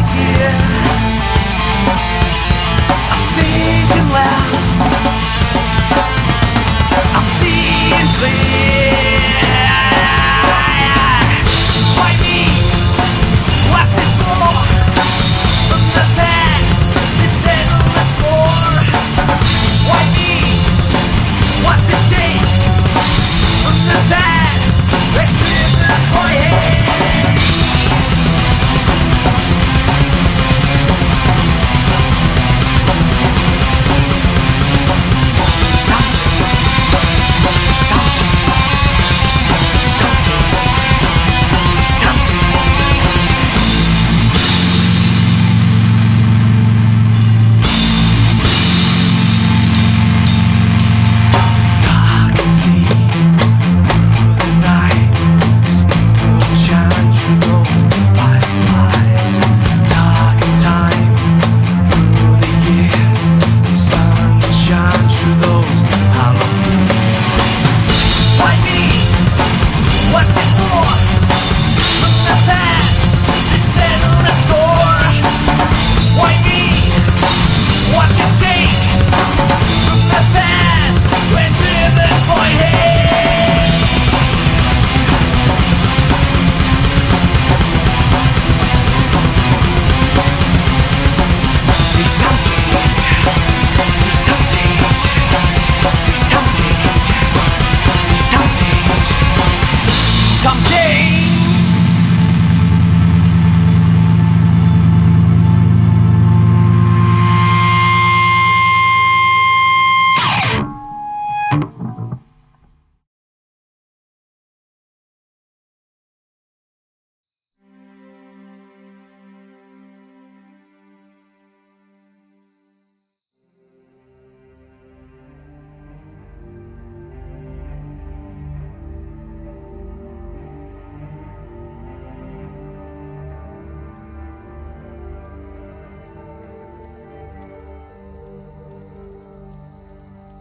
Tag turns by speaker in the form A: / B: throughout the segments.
A: he's here. I'm thinking loud, I'm seeing clear. Why me? What's it for? From the past to settle the score. Why me? What's it take? From the past to clear the void.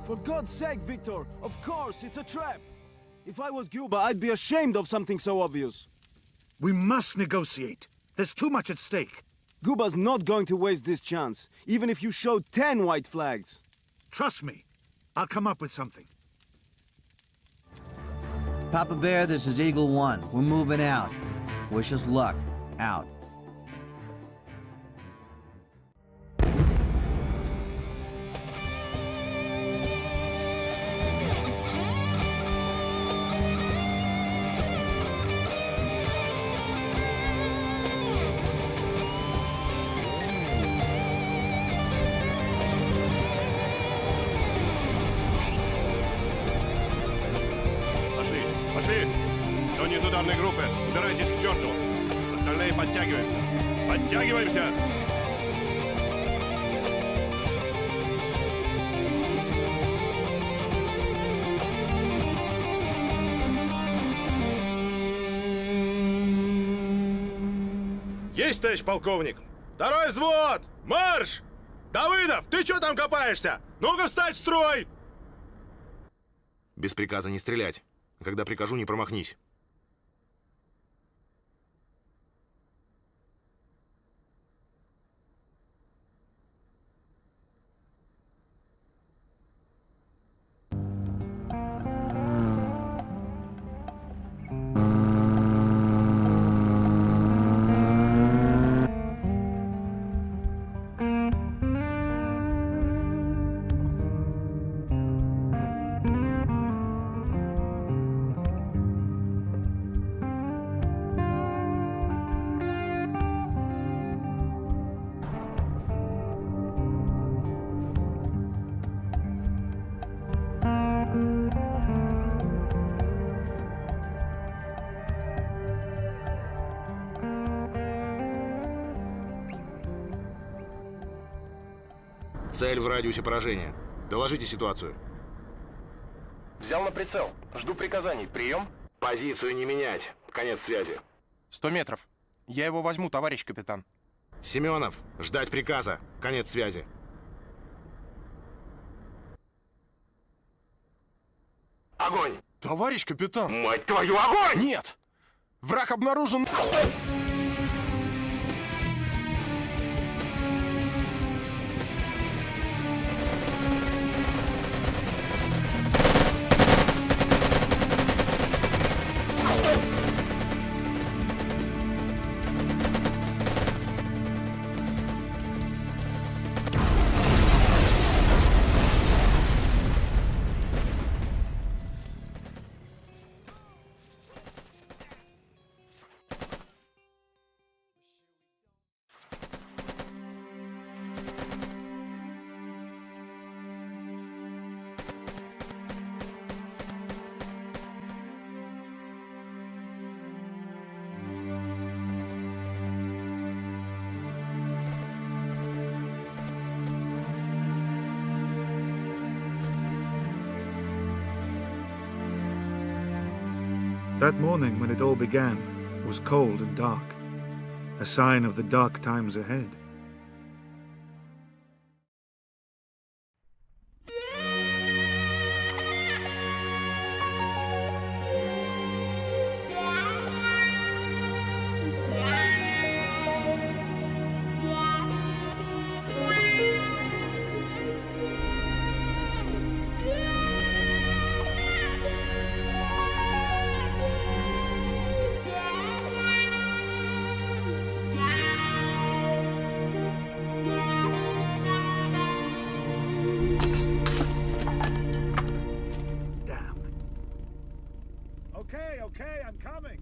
B: For God's sake, Victor! Of course, it's a trap! If I was Cuba, I'd be ashamed of something so obvious.
C: We must negotiate. There's too much at stake.
B: Cuba's not going to waste this chance, even if you showed 10 white flags.
C: Trust me. I'll come up with something.
D: Papa Bear, this is Eagle 1. We're moving out. Wish us luck. Out.
E: Пошли! Кто не из ударной группы, убирайтесь к черту! Остальные подтягиваемся! Подтягиваемся! Есть, товарищ полковник! Второй взвод! Марш! Давыдов, ты что там копаешься? Ну-ка встать в строй! Без приказа не стрелять. Когда прикажу, не промахнись. Цель в радиусе поражения. Доложите ситуацию.
F: Взял на прицел. Жду приказаний. Прием.
E: Позицию не менять. Конец связи.
F: 100 метров. Я его возьму, товарищ капитан.
E: Семенов, ждать приказа. Конец связи. Огонь!
F: Товарищ капитан!
E: Мать твою, огонь!
F: Нет! Враг обнаружен!
C: That morning when it all began was cold and dark, a sign of the dark times ahead. Okay, I'm coming.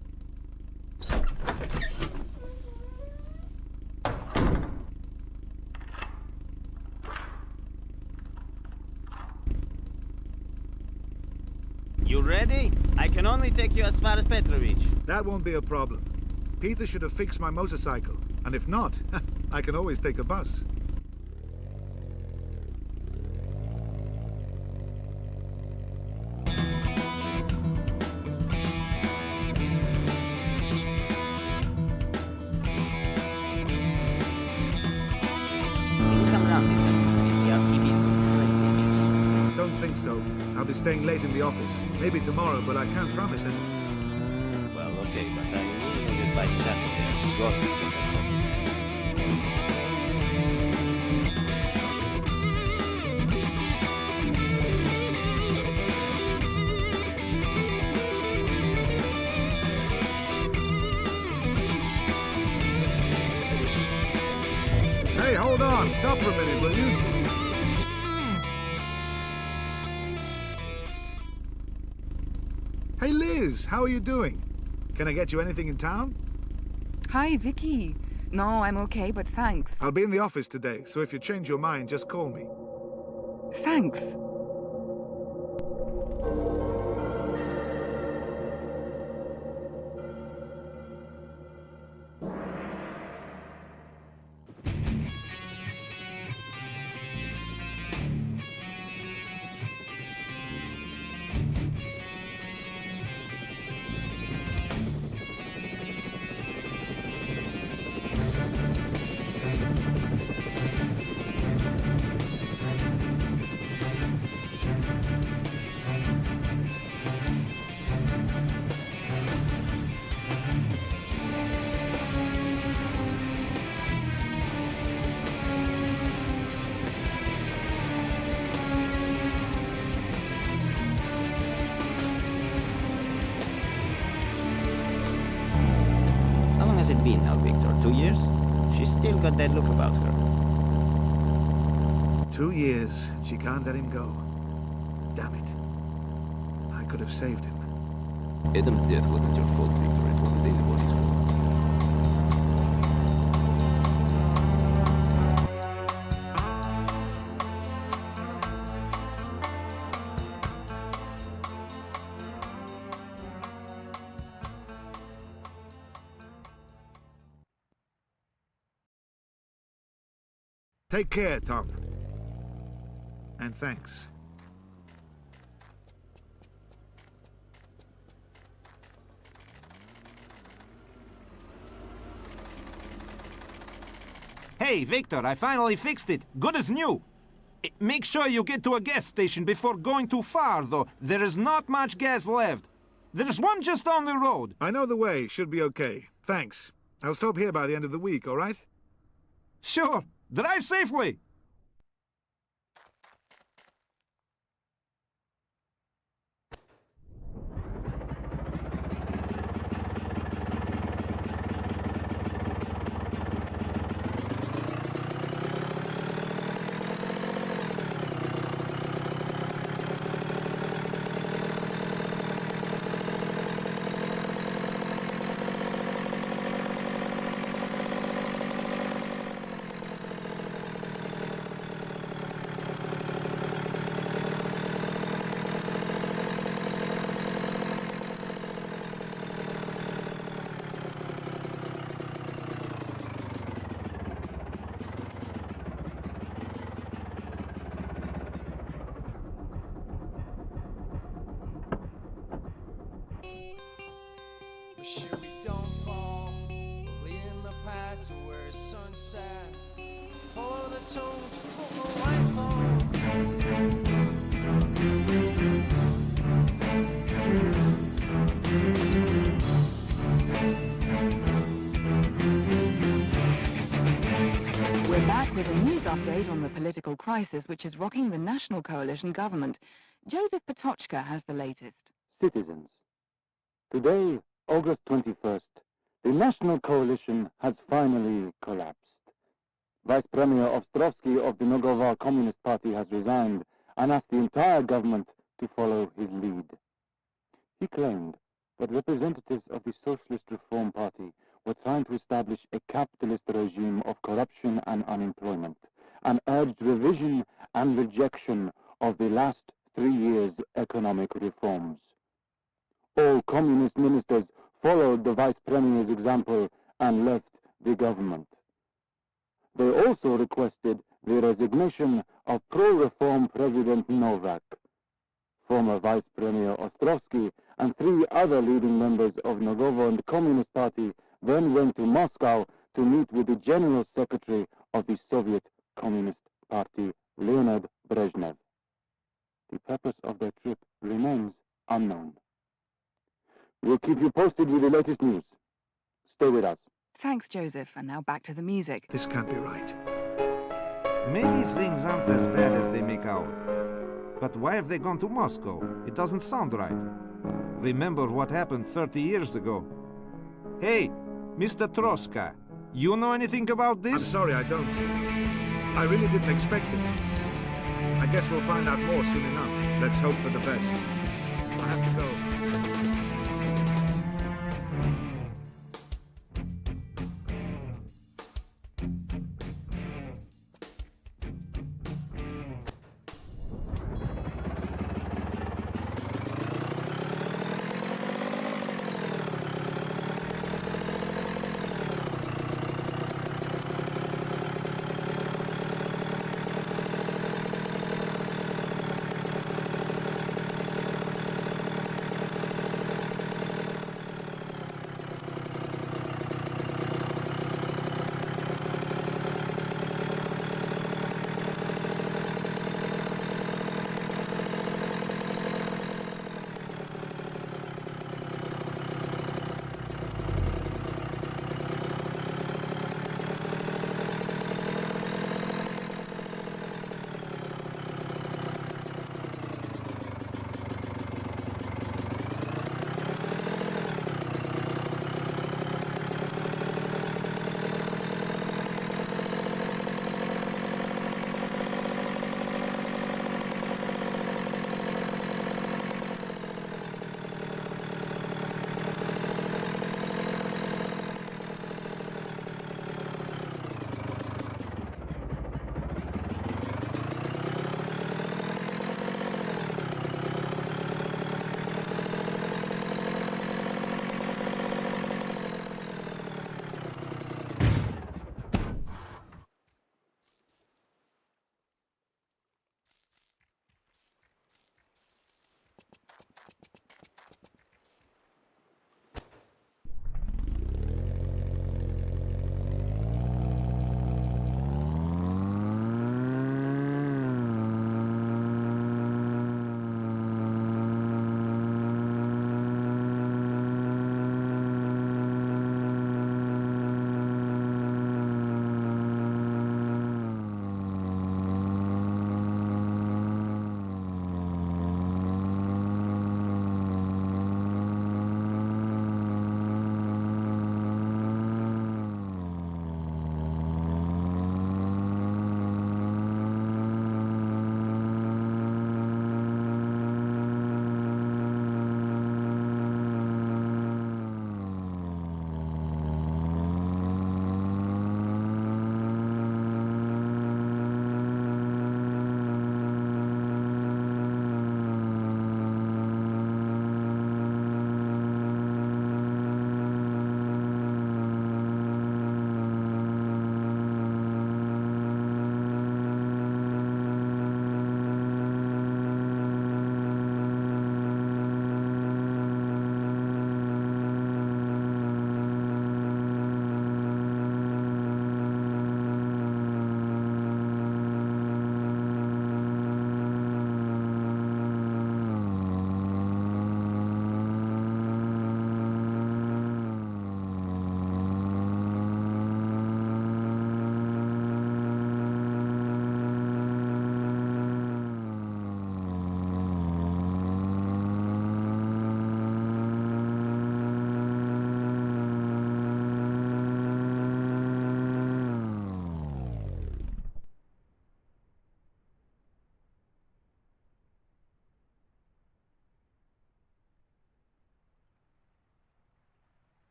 G: You ready? I can only take you as far as Petrovich.
C: That won't be a problem. Peter should have fixed my motorcycle, and if not, I can always take a bus. Don't think so. I'll be staying late in the office. Maybe tomorrow, but I can't promise anything.
G: Well, okay, but I will need it by Saturday. Go to Singapore.
C: Hey, hold on. Stop for a minute, will you? Hey, Liz, how are you doing? Can I get you anything in town?
H: Hi, Vicky. No, I'm okay, but thanks.
C: I'll be in the office today, so if you change your mind, just call me.
H: Thanks.
G: How long has it been now, Victor? 2 years? She's still got that look about her.
C: 2 years, and she can't let him go. Damn it. I could have saved him.
I: Adam's death wasn't your fault, Victor. It wasn't anybody's fault.
C: Take care, Tom. And thanks.
J: Hey, Victor, I finally fixed it. Good as new. Make sure you get to a gas station before going too far, though. There is not much gas left. There's one just on the road.
C: I know the way. Should be okay. Thanks. I'll stop here by the end of the week, all right?
J: Sure. Drive safely.
A: sad. Follow the tone to put my life on.
H: We're back with a news update on the political crisis which is rocking the national coalition government. Joseph Patochka has the latest.
K: Citizens, today, August 21st, the national coalition has finally collapsed. Vice Premier Ostrovsky of the Novaya Communist Party has resigned and asked the entire government to follow his lead. He claimed that representatives of the Socialist Reform Party were trying to establish a capitalist regime of corruption and unemployment, and urged revision and rejection of the last 3 years' economic reforms. All communist ministers followed the vice premier's example and left the government. They also requested the resignation of pro-reform President Novak. Former Vice Premier Ostrovsky and 3 other leading members of Novovo and the Communist Party then went to Moscow to meet with the General Secretary of the Soviet Communist Party, Leonid Brezhnev. The purpose of their trip remains unknown. We'll keep you posted with the latest news. Stay with us.
H: Thanks, Joseph. And now back to the music.
C: This can't be right.
J: Maybe things aren't as bad as they make out. But why have they gone to Moscow? It doesn't sound right. Remember what happened 30 years ago. Hey, Mr. Troshka, you know anything about this?
C: I'm sorry, I don't. I really didn't expect this. I guess we'll find out more soon enough. Let's hope for the best. I have to go.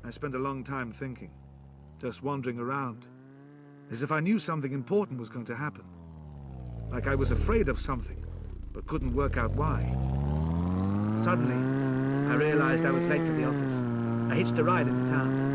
C: I spent a long time thinking, just wandering around, as if I knew something important was going to happen. Like I was afraid of something, but couldn't work out why. Suddenly, I realized I was late for the office. I hitched a ride into town.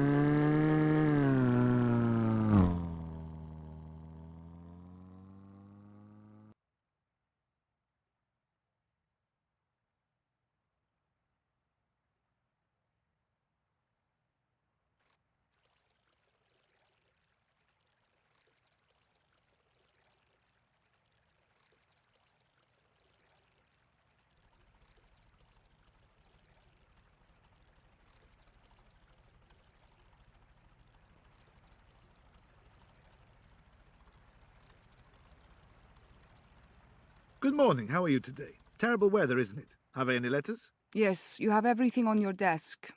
C: Good morning, how are you today? Terrible weather, isn't it? Have I any letters?
L: Yes, you have everything on your desk.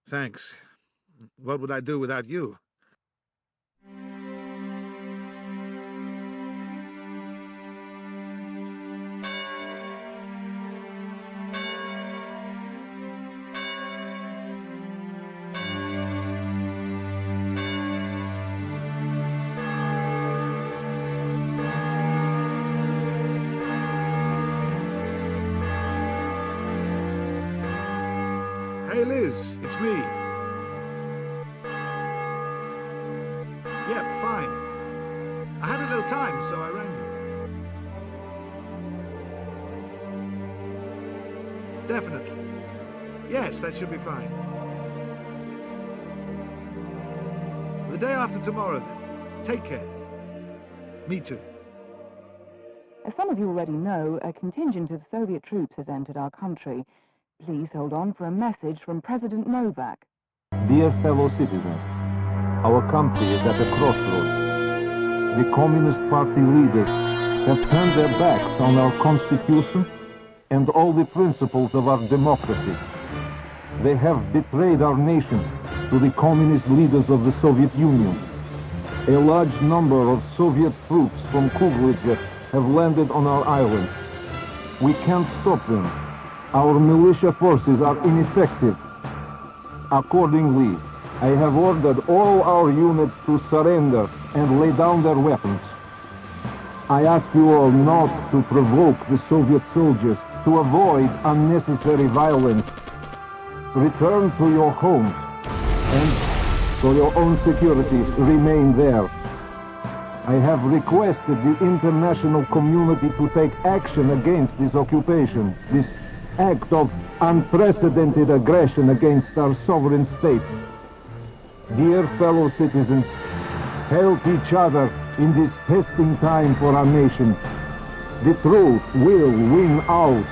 C: Thanks. What would I do without you? Hey Liz, it's me. Yep, fine. I had a little time, so I rang you. Definitely. Yes, that should be fine. The day after tomorrow, then. Take care. Me too.
H: As some of you already know, a contingent of Soviet troops has entered our country. Please hold on for a message from President Novak.
M: Dear fellow citizens, our country is at a crossroads. The Communist Party leaders have turned their backs on our constitution and all the principles of our democracy. They have betrayed our nation to the communist leaders of the Soviet Union. A large number of Soviet troops from Kuglitz have landed on our island. We can't stop them. Our militia forces are ineffective. Accordingly, I have ordered all our units to surrender and lay down their weapons. I ask you all not to provoke the Soviet soldiers, to avoid unnecessary violence. Return to your homes, and for your own security, remain there. I have requested the international community to take action against this occupation, this act of unprecedented aggression against our sovereign state. Dear fellow citizens, help each other in this testing time for our nation. The truth will win out.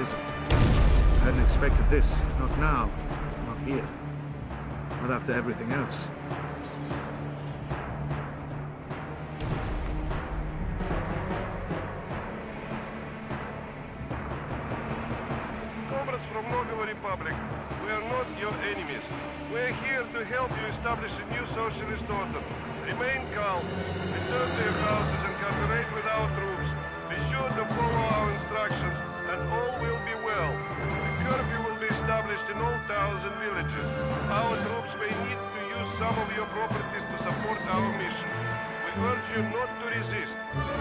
C: I hadn't expected this. Not now. Not here. Not after everything else.
N: Comrades from Novaya Republic, we are not your enemies. We are here to help you establish a new socialist order. Remain calm, return to your houses and cooperate with our troops. Be sure to follow our instructions and all will be well. The curfew will be established in all towns and villages. Our troops may need to use some of your properties to support our mission. We urge you not to resist,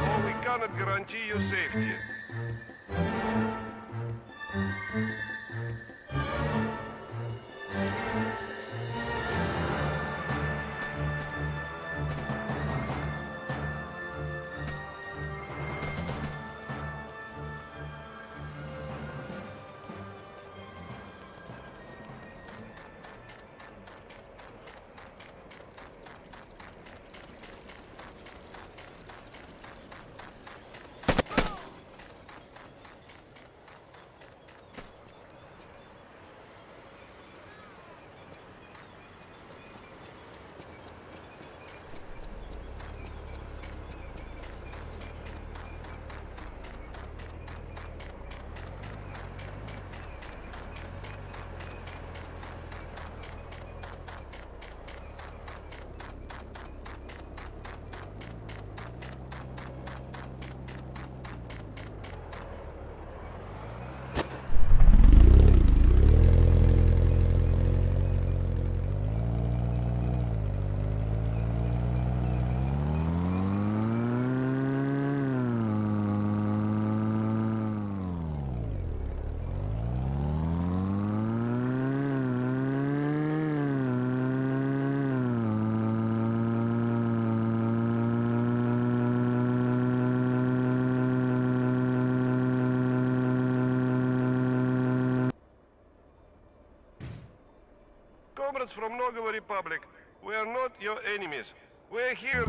N: or we cannot guarantee your safety. Comrades from Новая Republic, we are not your enemies. We're here.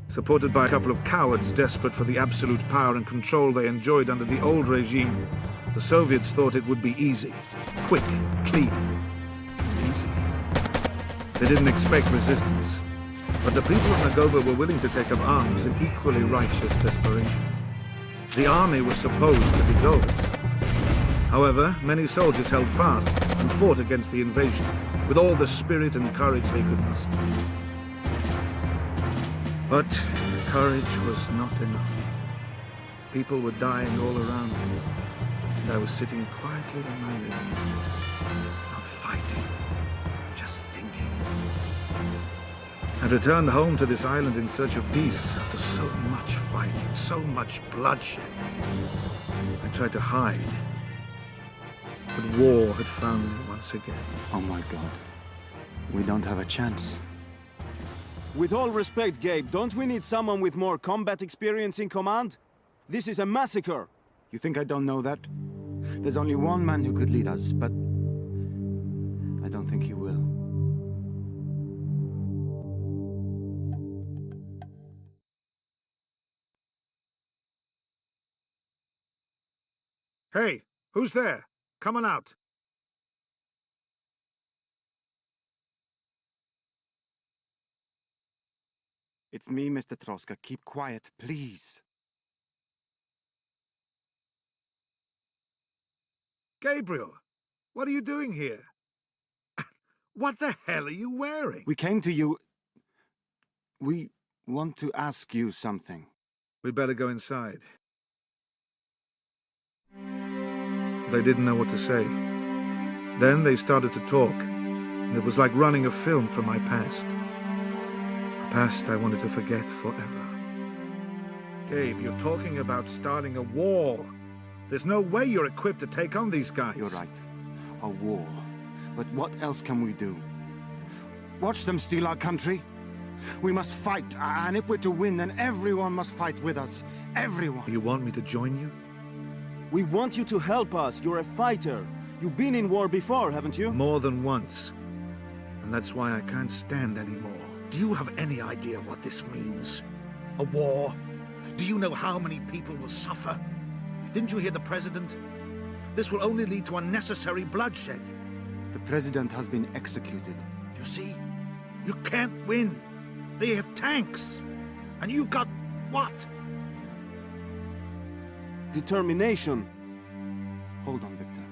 C: Supported by a couple of cowards desperate for the absolute power and control they enjoyed under the old regime, the Soviets thought it would be easy, quick, clean, easy. They didn't expect resistance, but the people of Nagova were willing to take up arms in equally righteous desperation. The army was supposed to dissolve itself. However, many soldiers held fast and fought against the invasion with all the spirit and courage they could muster. But courage was not enough. People were dying all around me, and I was sitting quietly in my living room, not fighting, just thinking. I returned home to this island in search of peace after so much fighting, so much bloodshed. I tried to hide, but war had found me once again.
O: Oh my God. We don't have a chance.
B: With all respect, Gabe, don't we need someone with more combat experience in command? This is a massacre!
O: You think I don't know that? There's only one man who could lead us, but I don't think he will.
C: Hey, who's there? Come on out.
O: It's me, Mr. Tрошки. Keep quiet, please.
C: Gabriel, what are you doing here? What the hell are you wearing?
O: We came to you. We want to ask you something.
C: We'd better go inside. They didn't know what to say. Then they started to talk, and it was like running a film from my past. A past I wanted to forget forever. Gabe, you're talking about starting a war. There's no way you're equipped to take on these guys.
O: You're right. A war. But what else can we do? Watch them steal our country? We must fight, and if we're to win, then everyone must fight with us. Everyone.
C: You want me to join you?
B: We want you to help us. You're a fighter. You've been in war before, haven't you?
C: More than once. And that's why I can't stand anymore.
P: Do you have any idea what this means? A war? Do you know how many people will suffer? Didn't you hear the president? This will only lead to unnecessary bloodshed.
O: The president has been executed.
P: You see? You can't win. They have tanks. And you got what?
B: Determination.
O: Hold on, Victor.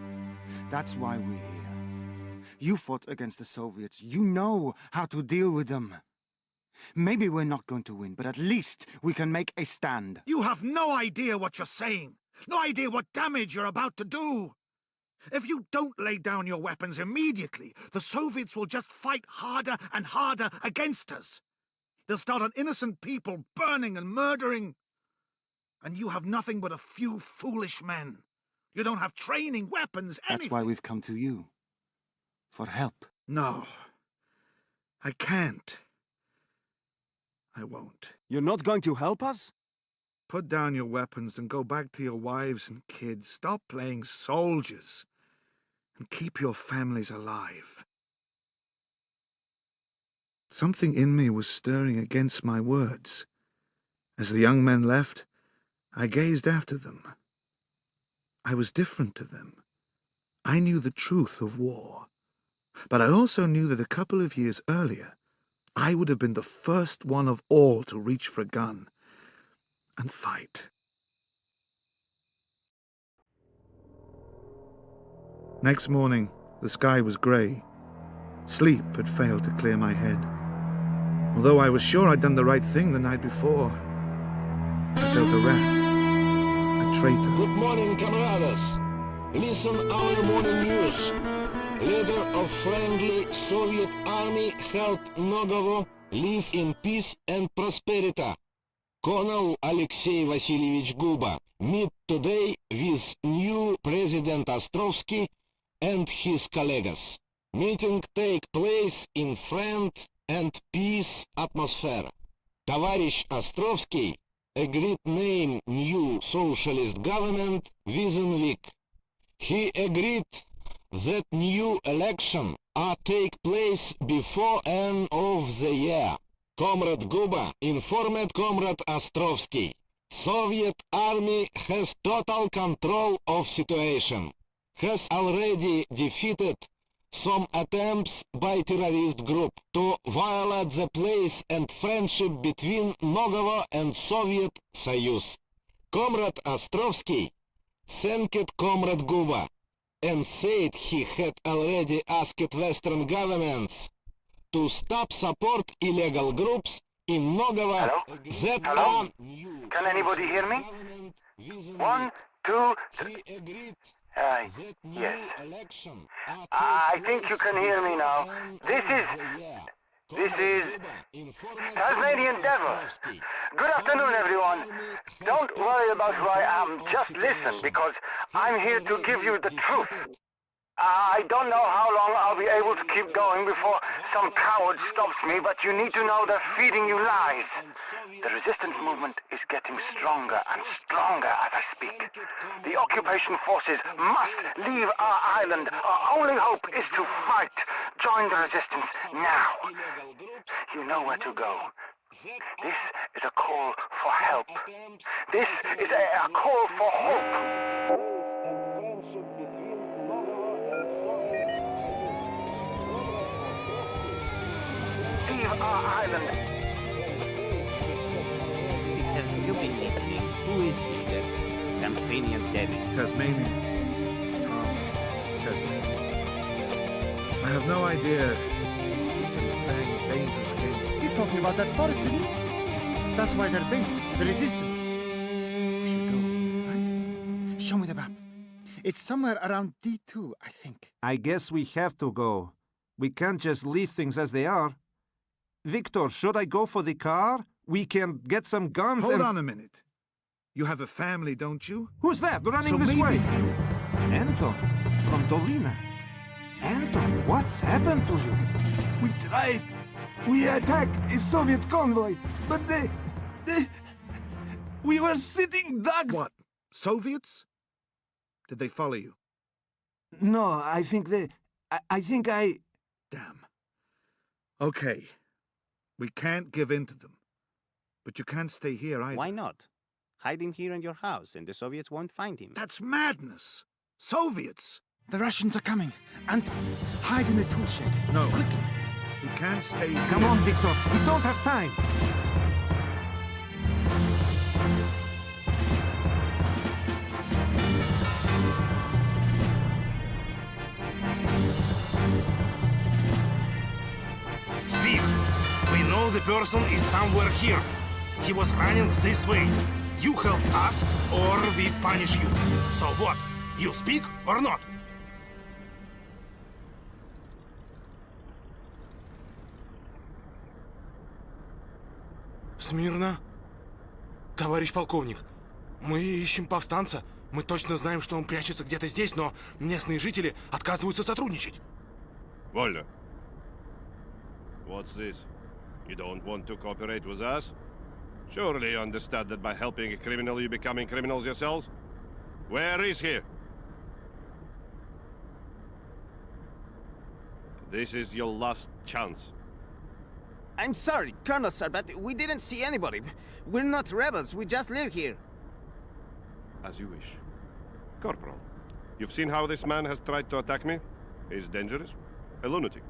O: That's why we're here. You fought against the Soviets. You know how to deal with them. Maybe we're not going to win, but at least we can make a stand.
P: You have no idea what you're saying. No idea what damage you're about to do. If you don't lay down your weapons immediately, the Soviets will just fight harder and harder against us. They'll start on innocent people, burning and murdering. And you have nothing but a few foolish men. You don't have training, weapons, anything.
O: That's why we've come to you. For help.
P: No. I can't. I won't.
B: You're not going to help us?
P: Put down your weapons and go back to your wives and kids. Stop playing soldiers. And keep your families alive. Something in me was stirring against my words. As the young men left, I gazed after them. I was different to them. I knew the truth of war. But I also knew that a couple of years earlier, I would have been the first one of all to reach for a gun and fight. Next morning, the sky was grey. Sleep had failed to clear my head. Although I was sure I'd done the right thing the night before, I felt a rat, a traitor.
Q: Good morning, camaradas. Listen our morning news. Leader of friendly Soviet army helped Нового live in peace and prosperity. Colonel Alexei Vasilyevich Guba meet today with new President Ostrovsky and his colleagues. Meeting take place in friend and peace atmosphere. Товарищ Островский agreed name new socialist government within week. He agreed that new election are take place before end of the year. Comrade Guba informed Comrade Ostrovsky. Soviet army has total control of situation. Has already defeated some attempts by terrorist group to violate the place and friendship between Нового and Soviet Союз. Comrade Ostrovsky thanked Comrade Guba and said he had already asked Western governments to stop support illegal groups in Нового.
R: Hello? Can anybody hear me? 1, 2, 3. Yes. I think you can hear me now. This is Tasmanian Devil. Good afternoon, everyone. Don't worry about who I am. Just listen, because I'm here to give you the truth. I don't know how long I'll be able to keep going before some coward stops me, but you need to know they're feeding you lies. The resistance movement is getting stronger and stronger as I speak. The occupation forces must leave our island. Our only hope is to fight. Join the resistance now. You know where to go. This is a call for help. This is a call for hope. Our island.
G: Victor, have you been listening? Who is he, that Campanian devil?
P: Tasmania. Tom. Tasmania. I have no idea, but he's playing a dangerous game.
O: He's talking about that forest, isn't he? That's why they're based, the resistance. We should go, right? Show me the map. It's somewhere around D2, I think.
J: I guess we have to go. We can't just leave things as they are. Victor, should I go for the car? We can get some guns.
P: Hold on a minute. You have a family, don't you?
J: Who's that running
P: So
J: this way?
P: maybe
J: Anton, from Dolina. Anton, what's happened to you?
S: We tried. We attacked a Soviet convoy, but they... We were sitting ducks.
P: What? Soviets? Did they follow you?
S: No, I think they... I think I...
P: Damn. Okay. We can't give in to them. But you can't stay here either.
G: Why not? Hide him here in your house, and the Soviets won't find him.
P: That's madness! Soviets!
O: The Russians are coming. Anton, hide in the tool shed.
P: No.
O: Quickly.
P: We can't stay here.
J: Come on, Victor. We don't have time.
E: Steve, we know the person is somewhere here. He was running this way. You help us, or we punish you. So what? You speak or not? Смирно. Товарищ полковник, мы ищем повстанца. Мы точно знаем, что он прячется где-то здесь, но местные жители отказываются сотрудничать.
N: Вольно. What's this? You don't want to cooperate with us? Surely you understand that by helping a criminal, you're becoming criminals yourselves? Where is he? This is your last chance.
G: I'm sorry, Colonel, sir, but we didn't see anybody. We're not rebels, we just live here.
N: As you wish. Corporal, you've seen how this man has tried to attack me? He's dangerous, a lunatic,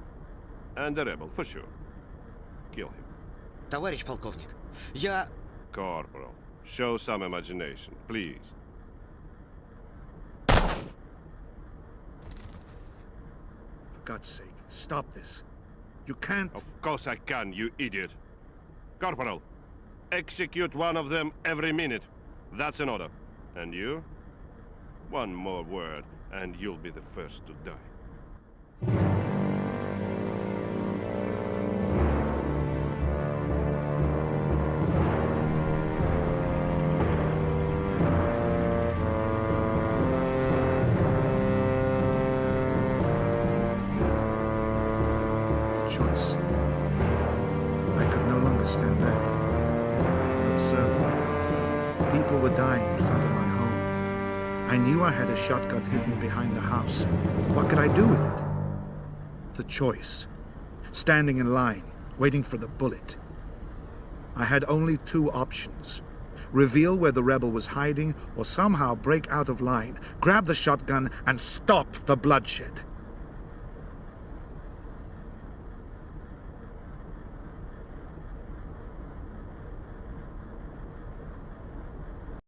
N: and a rebel, for sure. Kill him.
G: Товарищ полковник, я...
N: Corporal, show some imagination, please.
C: For God's sake, stop this. You can't...
N: Of course I can, you idiot. Corporal, execute one of them every minute. That's an order. And you? One more word, and you'll be the first to die.
C: Choice. I could no longer stand back. Observe. People were dying in front of my home. I knew I had a shotgun hidden behind the house. What could I do with it? The choice. Standing in line, waiting for the bullet. I had only two options. Reveal where the rebel was hiding, or somehow break out of line, grab the shotgun, and stop the bloodshed.